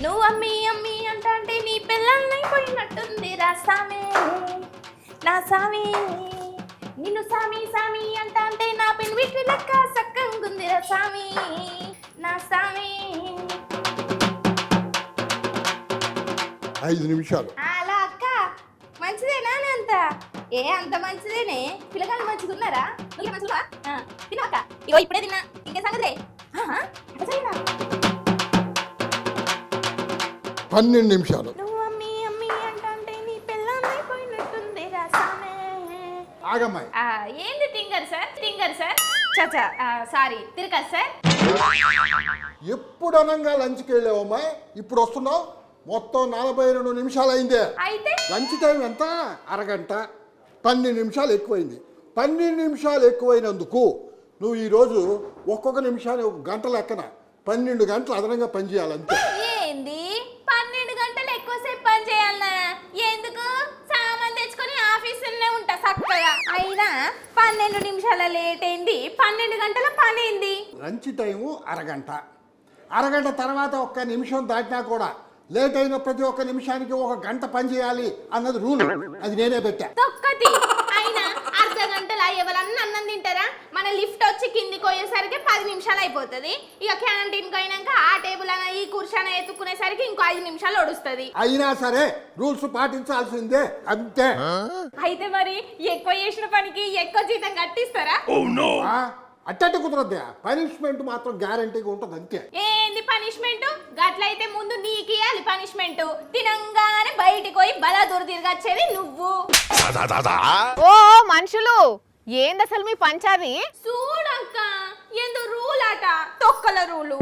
నువ్వు అమ్మి అమ్మి అంటే నీ పిల్లలైపోయినట్టుంది రా సామి నా సామి నిన్ను సామి సామి అంటే నా పెన్విటి లెక్క సక్కంగుంది రా సామి నా సామి 5 నిమిషాలు. అలా అక్క మంచిదేనా అంత అంత మంచిదేనే పిల్లగాళ్ళు మంచిగున్నారా నువ్వు మంచిగా తిన్నాక ఇగో ఇప్పుడే తిన్నా ఇంకే సంగతి 12 నిమిషాలు. నువ్వు అమ్మి అమ్మి అంటే నీ పిల్లలైపోయినట్టుంది రా సామి ఆగమ్మాయి. ఏంది టింగర్ సార్ చచ్చా సారీ తిరగదు సార్. ఎప్పుడు అనంగా లంచ్కి వెళ్ళావమ్మాయి, ఇప్పుడు వస్తున్నావు. మొత్తం 42 నిమిషాలు అయిందే. అయితే లంచ్ టైం ఎంత? అరగంట. 12 నిమిషాలు ఎక్కువైంది. 12 నిమిషాలు ఎక్కువైనందుకు నువ్వు ఈరోజు ఒక్కొక్క నిమిషాన్ని 1 గంట లెక్కన 12 గంటలు అదనంగా పనిచేయాలి అంతే. ఏంది 12 గంటలు ఎక్కువసేపు పని చేయాలనా? ఎందుకు? సామాన్ తెచ్చుకొని ఆఫీసులోనే ఉంటా చక్కగా. అయినా 12 నిమిషాల లేట్ అయింది, 12 గంటల పని అయింది. లంచ్ టైము అరగంట. అరగంట తర్వాత 1 నిమిషం దాటినా కూడా లేట్ అయిన ప్రతి 1 నిమిషానికి 1 గంట పని చేయాలి అన్నది రూల్. అది నేనే పెట్టా. తొక్కతి. అయినా అర్ధ గంటలు ఎవరన్నా అన్నం తింటారా? మన లిఫ్ట్ వచ్చి కిందికి పోయేసరికి 10 నిమిషాలు అయిపోతుంది. ఇక క్యాంటీన్కి పోయినాక ఆ టేబుల్ అన్న ఈ కుర్చీ ఎత్తుకునేసరికి ఇంకో 5 నిమిషాలు ఒడుస్తుంది. అయినా సరే రూల్స్ పాటించాల్సిందే అంతే. అయితే మరి ఎక్కువ చేసిన పనికి ఎక్కువ జీతం కట్టిస్తారా? అట్టట్టు కుదరద్దా. పనిష్మెంట్ మాత్రం గ్యారంటీగా ఉంటుంది అంతే. ఏంది పనిష్మెంట్? గట్లయితే ముందు నీకు ఇవ్వాలి పనిష్మెంట్. తినంగానే బయటికి పోయి బలాదూరు తిరగచ్చేది నువ్వు. ఓ మనుషులు ఏంది అసలు మీ పంచాది? చూడక్క ఎందు రూల్ అట తొక్కల రూలు.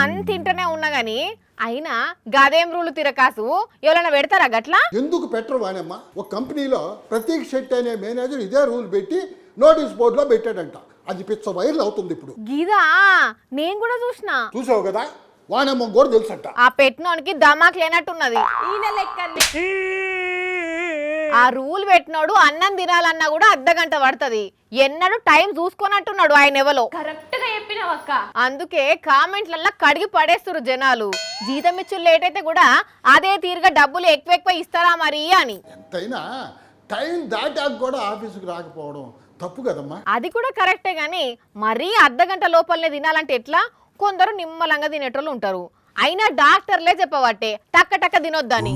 అంత ఇంటనే ఉన్నా గాని అయినా గదేం రూలు తిరకాసు ఎవరైనా పెడతారా గట్లా? ఎందుకు పెట్టరు వానమ్మ? ఒక కంపెనీలో ప్రతీక్ శెట్టి అనే మేనేజర్ ఇదే రూల్ పెట్టి నోటీస్ బోర్డులో పెట్టాడంట. అది పిచ్చ వైరల్ అవుతుంది ఇప్పుడు. గీదా నేను కూడా చూసావు కదా, వానమ్మ కూడా తెలుసట. ఆ పెట్టినోనికి దమాక్ లేనట్టున్నది. ఈయన లెక్కనే ఆ రూల్ పెట్టినోడు అన్నం తినాలన్నా కూడా అర్ధగంట పడుతుంది. ఎన్నడూ టైం చూసుకున్నట్టున్నాడు ఆయన ఎవలో. కరెక్ట్ గా చెప్పినవక్క. అందుకే కామెంట్లల్లా కడిగి పడేస్తురు జనాలు. జీతం ఇచ్చు లేట్ అయితే కూడా అదే తీరుగా డబ్బులు ఎక్కువ ఇస్తారా మరి అని. ఎంతైనా టైం దాటాక కూడా ఆఫీసుకు రాకపోవడం తప్పు కదమ్మా. అది కూడా కరెక్టే గాని మరీ అర్ధగంట లోపలనే తినాలంటే ఎట్లా? కొందరు నిమ్మలంగా తినేటోళ్ళు ఉంటారు. అయినా డాక్టర్లే చెప్పబట్టే టక్క టక్క తినొద్దని.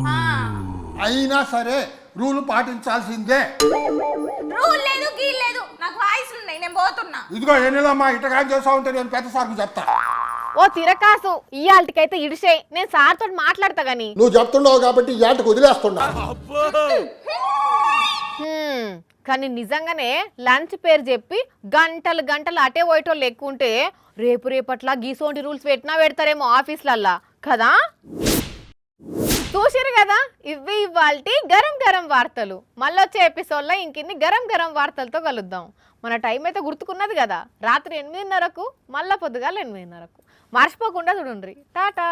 అయినా సరే రూల్ పాటించాల్సిందే. రూల్ లేదు గీల్ లేదు, నాకు వాయిస్ ఉన్నాయి, నేను పోతున్నా. ఇదిగో ఏనిదమ్మా ఇటగా చేసా ఉంటే నేను పెద్ద సార్కు చెప్తా. ఓ తిరకాసు ఇయాల్టికైతే ఇడిసే, నేను సార్ తోటి మాట్లాడతా గాని. నువ్వు చెప్తున్నావు కాబట్టి ఈ ఆటకు వదిలేస్తున్నా. కానీ నిజంగానే లంచ్ పేరు చెప్పి గంటలు గంటలు అటే పోయేటోళ్ళు ఎక్కువ ఉంటే రేపట్లా గీసోంటి రూల్స్ పెట్టినా పెడతారేమో ఆఫీసులల్లా కదా. చూసిరు కదా, ఇవి ఇవాల్టి గరం గరం వార్తలు. మళ్ళొచ్చే ఎపిసోడ్లో ఇంకిన్ని గరం గరం వార్తలతో కలుద్దాం. మన టైం అయితే గుర్తుకున్నది కదా, రాత్రి 8:30కు మళ్ళా పొద్దుగాల 8:30కు. మర్చిపోకుండా చూడండి. టాటా.